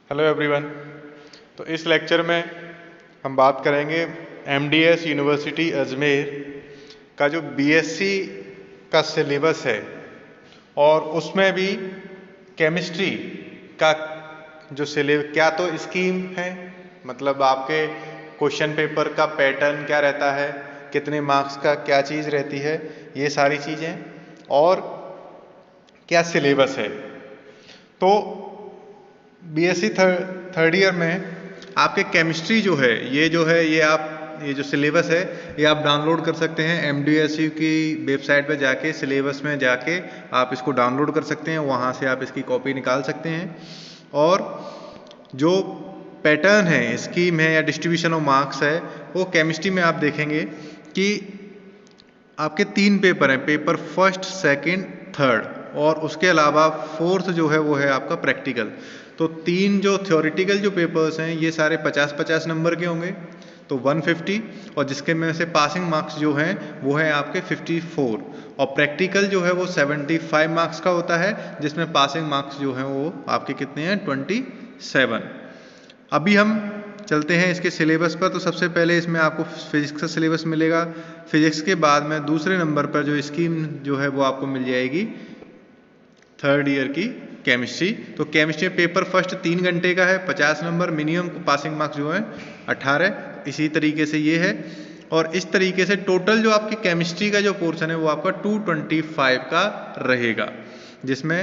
Hello everyone. तो इस lecture में हम बात करेंगे एमडीएस यूनिवर्सिटी अजमेर का जो बीएससी का सिलेबस है और उसमें भी केमिस्ट्री का जो सिलेबस क्या तो स्कीम है, मतलब आपके क्वेश्चन पेपर का पैटर्न क्या रहता है, कितने मार्क्स का क्या चीज़ रहती है, ये सारी चीज़ें और क्या सिलेबस है। तो बीएससी थर्ड ईयर में आपके केमिस्ट्री जो है ये जो सिलेबस है ये आप डाउनलोड कर सकते हैं एमडीएसयू की वेबसाइट पे जाके, सिलेबस में जाके आप इसको डाउनलोड कर सकते हैं, वहाँ से आप इसकी कॉपी निकाल सकते हैं। और जो पैटर्न है, स्कीम है या डिस्ट्रीब्यूशन ऑफ मार्क्स है, वो केमिस्ट्री में आप देखेंगे कि आपके 3 पेपर हैं, पेपर फर्स्ट, सेकंड, थर्ड, और उसके अलावा फोर्थ जो है वो है आपका प्रैक्टिकल। तो 3 जो थ्योरेटिकल जो पेपर्स हैं ये सारे 50-50 नंबर के होंगे, तो 150, और जिसके में से पासिंग मार्क्स जो हैं वो है आपके 54, और प्रैक्टिकल जो है वो 75 मार्क्स का होता है, जिसमें पासिंग मार्क्स जो हैं वो आपके कितने हैं, 27। अभी हम चलते हैं इसके सिलेबस पर। तो सबसे पहले इसमें आपको फिजिक्स का सिलेबस मिलेगा। फिजिक्स के बाद में दूसरे नंबर पर जो स्कीम जो है वो आपको मिल जाएगी थर्ड ईयर की केमिस्ट्री। तो केमिस्ट्री पेपर फर्स्ट 3 घंटे का है, 50 नंबर, मिनिमम पासिंग मार्क्स जो है 18। इसी तरीके से ये है, और इस तरीके से टोटल जो आपकी केमिस्ट्री का जो पोर्शन है वो आपका 225 का रहेगा। जिसमें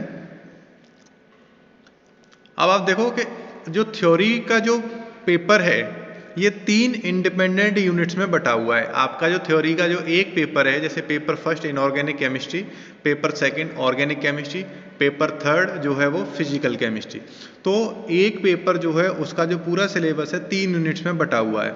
अब आप देखो कि जो थ्योरी का जो पेपर है ये 3 इंडिपेंडेंट यूनिट्स में बटा हुआ है। आपका जो थ्योरी का जो एक पेपर है, जैसे paper first inorganic chemistry, paper second organic chemistry, paper third जो है वो फिजिकल केमिस्ट्री। तो एक पेपर जो है उसका जो पूरा सिलेबस है 3 यूनिट्स में बटा हुआ है,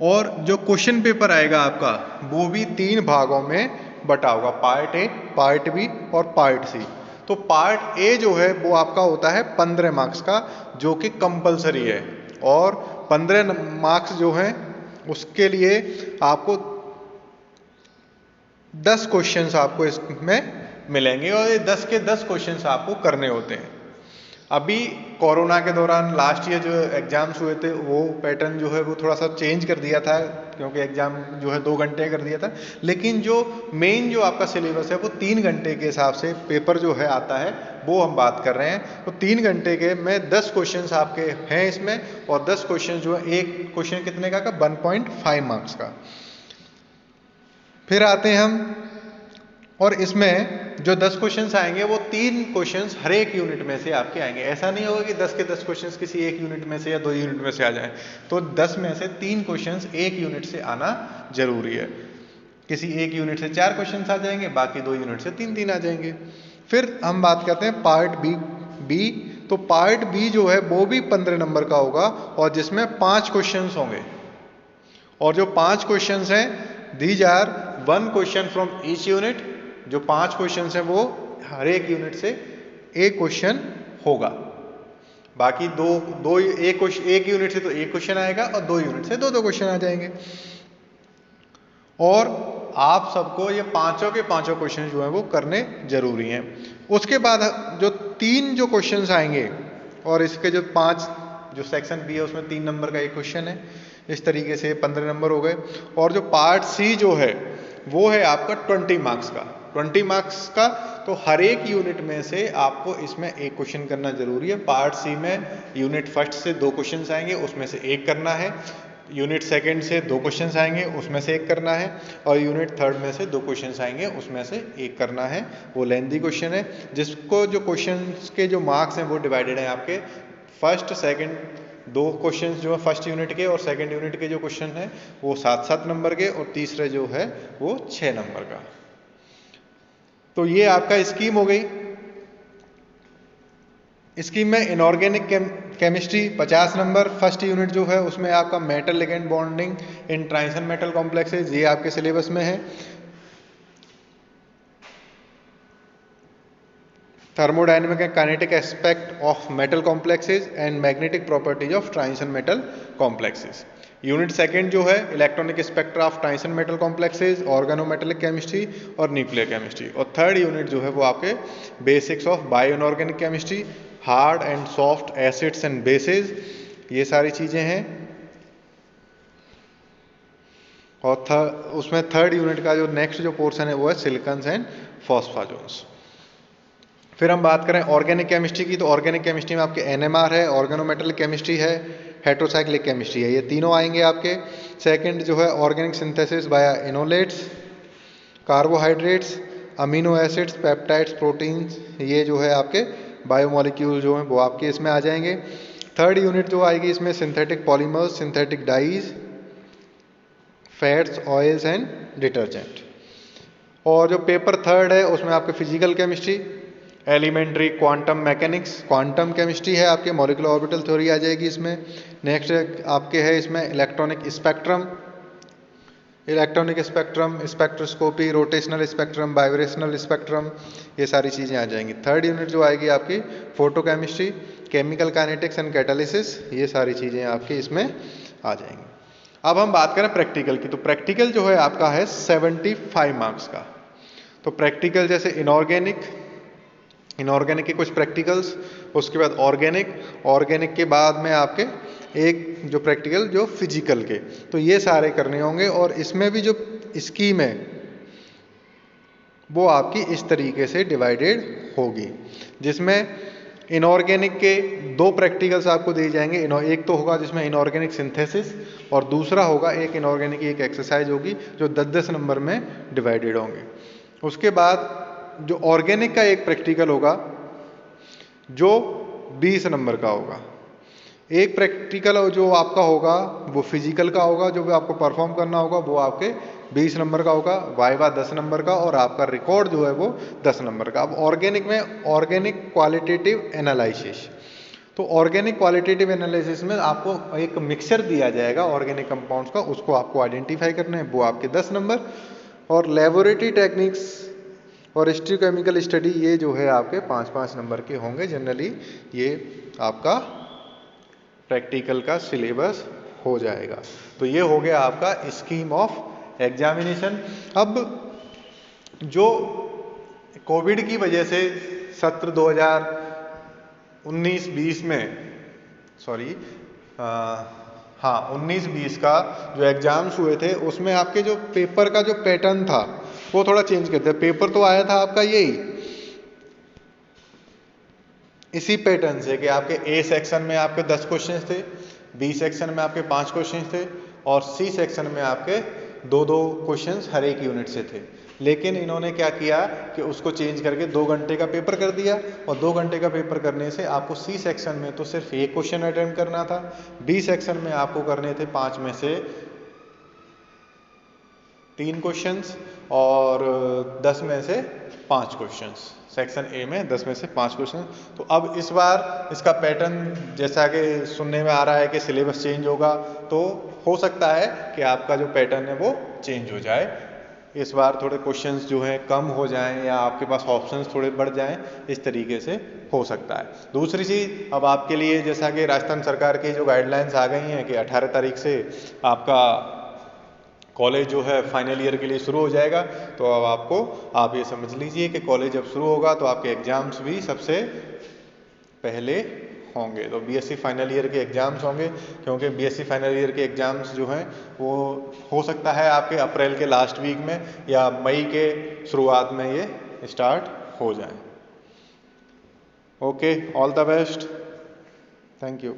और जो क्वेश्चन पेपर आएगा आपका वो भी 3 भागों में बटा होगा, पार्ट ए, पार्ट बी और पार्ट सी। तो पार्ट ए जो है वो आपका होता है 15 मार्क्स का, जो कि कंपलसरी है, और 15 मार्क्स जो हैं उसके लिए आपको 10 क्वेश्चंस आपको इसमें मिलेंगे, और ये 10 के 10 क्वेश्चंस आपको करने होते हैं। अभी कोरोना के दौरान लास्ट ईयर जो एग्जाम्स हुए थे वो पैटर्न जो है वो थोड़ा सा चेंज कर दिया था, क्योंकि एग्जाम जो है 2 घंटे कर दिया था, लेकिन जो मेन जो आपका सिलेबस है वो 3 घंटे के हिसाब से पेपर जो है आता है, वो हम बात कर रहे हैं। तो 3 घंटे के में 10 क्वेश्चंस आपके हैं इसमें, और 10 क्वेश्चन जो है, एक क्वेश्चन कितने का 1.5 मार्क्स का। फिर आते हैं हम, और इसमें जो 10 क्वेश्चंस आएंगे वो 3 क्वेश्चंस हर एक यूनिट में से आपके आएंगे। ऐसा नहीं होगा कि 10 के 10 क्वेश्चंस किसी एक यूनिट में से या 2 यूनिट में से आ जाएं। तो 10 में से 3 क्वेश्चंस एक यूनिट से आना जरूरी है। किसी एक यूनिट से 4 क्वेश्चंस आ जाएंगे, बाकी 2 यूनिट से 3-3 आ जाएंगे। फिर हम बात करते हैं पार्ट बी। तो पार्ट बी जो है वो भी 15 नंबर का होगा, और जिसमें 5 क्वेश्चंस होंगे, और जो 5 क्वेश्चंस हैं these are 1 question from each unit. जो 5 क्वेश्चंस हैं वो हर एक यूनिट से एक क्वेश्चन होगा, बाकी एक यूनिट से तो एक क्वेश्चन आएगा, और 2 यूनिट से 2-2 क्वेश्चन आ जाएंगे। और आप सबको ये पांचों के पांचों क्वेश्चन जो है वो करने जरूरी हैं। उसके बाद जो 3 जो क्वेश्चंस आएंगे, और इसके जो 5 जो सेक्शन बी है उसमें 3 नंबर का एक क्वेश्चन है, इस तरीके से 15 नंबर हो गए। और जो पार्ट सी जो है वो है आपका 20 मार्क्स का, 20 मार्क्स का। तो हर एक यूनिट में से आपको इसमें एक क्वेश्चन करना जरूरी है। पार्ट सी में यूनिट फर्स्ट से 2 क्वेश्चंस आएंगे, उसमें से एक करना है। यूनिट सेकंड से 2 क्वेश्चंस आएंगे, उसमें से एक करना है। और यूनिट थर्ड में से 2 क्वेश्चंस आएंगे, उसमें से एक करना है। वो लेंथी क्वेश्चन है, जिसको जो क्वेश्चंस के जो मार्क्स हैं वो डिवाइडेड हैं आपके फर्स्ट सेकंड 2 क्वेश्चंस जो है फर्स्ट यूनिट के, और सेकंड यूनिट के जो क्वेश्चन है वो 7-7 नंबर के, और तीसरे जो है वो 6 नंबर का। तो ये आपका स्कीम हो गई। स्कीम में inorganic chemistry 50 number, first unit जो है उसमें आपका metal ligand bonding in transition metal complexes, ये आपके सिलेबस में है। Thermodynamic and kinetic aspect of metal complexes and magnetic properties of transition metal complexes. Unit second जो है electronic spectra of transition metal complexes, organometallic chemistry और nuclear chemistry. और third unit जो है वो आपके basics of bio inorganic chemistry, hard and soft acids and bases, ये सारी चीजें हैं। और उसमें थर्ड यूनिट का जो नेक्स्ट जो पोर्शन है वो है सिलिकॉन्स एंड फॉस्फाजोन्स। फिर हम बात करें ऑर्गेनिक केमिस्ट्री की, तो ऑर्गेनिक केमिस्ट्री में आपके एनएमआर है, ऑर्गेनोमेटेरियल केमिस्ट्री है, हेट्रोसाइक्लिक केमिस्ट्री है, ये तीनों आएंगे आपके। सेकंड जो है organic synthesis by enolates, carbohydrates, amino acids, peptides, proteins, ये जो है आपके बायोमोलिक्यूल जो हैं वो आपके इसमें आ जाएंगे। थर्ड यूनिट जो आएगी इसमें synthetic polymers, synthetic dyes, fats, oils and detergent. और जो पेपर थर्ड है उसमें आपके physical chemistry, elementary quantum mechanics, quantum chemistry है आपके, मॉलिक्यूलर ऑर्बिटल थ्योरी आ जाएगी इसमें। नेक्स्ट आपके है इसमें electronic spectrum, spectroscopy, rotational spectrum, vibrational spectrum, ये सारी चीज़ें आ जाएंगी। थर्ड यूनिट जो आएगी आपकी photochemistry, chemical kinetics and catalysis, ये सारी चीज़ें आपकी इसमें आ जाएंगी। अब हम बात करें प्रैक्टिकल की, तो प्रैक्टिकल जो है आपका है 75 मार्क्स का। तो प्रैक्टिकल जैसे इनऑर्गेनिक के कुछ प्रैक्टिकल्स, उसके बाद ऑर्गेनिक के बाद में आपके एक जो प्रैक्टिकल जो फिजिकल के, तो ये सारे करने होंगे। और इसमें भी जो स्कीम है वो आपकी इस तरीके से डिवाइडेड होगी, जिसमें इनऑर्गेनिक के 2 प्रैक्टिकल्स आपको दिए जाएंगे। एक तो होगा जिसमें इनऑर्गेनिक सिंथेसिस, और दूसरा होगा एक इनऑर्गेनिक की एक एक्सरसाइज होगी जो 10-10 नंबर में डिवाइडेड होंगे। उसके बाद जो ऑर्गेनिक का एक प्रैक्टिकल होगा जो 20 नंबर का होगा। एक प्रैक्टिकल जो आपका होगा वो फिजिकल का होगा, जो भी आपको परफॉर्म करना होगा वो आपके 20 नंबर का होगा, वाइवा 10 नंबर का, और आपका रिकॉर्ड जो है वो 10 नंबर का। अब ऑर्गेनिक में ऑर्गेनिक क्वालिटेटिव एनालिसिस, तो ऑर्गेनिक क्वालिटेटिव एनालिसिस में आपको एक मिक्सचर दिया जाएगा ऑर्गेनिक कंपाउंड्स का, उसको आपको आइडेंटिफाई करना है, वो आपके 10 नंबर। और लेबोरेटरी टेक्निक्स और हिस्ट्रोकेमिकल स्टडी, ये जो है आपके 5-5 नंबर के होंगे जनरली। ये आपका प्रैक्टिकल का सिलेबस हो जाएगा। तो ये हो गया आपका स्कीम ऑफ एग्जामिनेशन। अब जो कोविड की वजह से सत्र 2019-20 में 19-20 का जो एग्जाम्स हुए थे उसमें आपके जो पेपर का जो पैटर्न था वो थोड़ा चेंज कर दिया। पेपर तो आया था आपका यही इसी पैटर्न से कि आपके ए सेक्शन में आपके 10 क्वेश्चन थे, बी सेक्शन में आपके 5 क्वेश्चन थे, और सी सेक्शन में आपके 2-2 क्वेश्चन हर एक यूनिट से थे। लेकिन इन्होंने क्या किया कि उसको चेंज करके 2 घंटे का पेपर कर दिया, और 2 घंटे का पेपर करने से आपको सी सेक्शन में तो सिर्फ 1 क्वेश्चन अटेम्प्ट करना था, बी सेक्शन में आपको करने थे 5 में से 3 क्वेश्चंस, और 10 में से 5 क्वेश्चंस। सेक्शन ए में 10 में से 5 क्वेश्चन। तो अब इस बार इसका पैटर्न जैसा कि सुनने में आ रहा है कि सिलेबस चेंज होगा, तो हो सकता है कि आपका जो पैटर्न है वो चेंज हो जाए। इस बार थोड़े क्वेश्चंस जो हैं कम हो जाएं, या आपके पास ऑप्शंस थोड़े बढ़ जाएं, इस तरीके से हो सकता है। दूसरी चीज़, अब आपके लिए जैसा कि राजस्थान सरकार की जो गाइडलाइंस आ गई हैं कि 18 तारीख से आपका कॉलेज जो है फाइनल ईयर के लिए शुरू हो जाएगा। तो अब आप ये समझ लीजिए कि कॉलेज जब शुरू होगा तो आपके एग्जाम्स भी सबसे पहले होंगे। तो बीएससी फाइनल ईयर के एग्जाम्स होंगे, क्योंकि बीएससी फाइनल ईयर के एग्जाम्स जो हैं वो हो सकता है आपके अप्रैल के लास्ट वीक में या मई के शुरुआत में ये स्टार्ट हो जाए। Okay, all the best, thank you.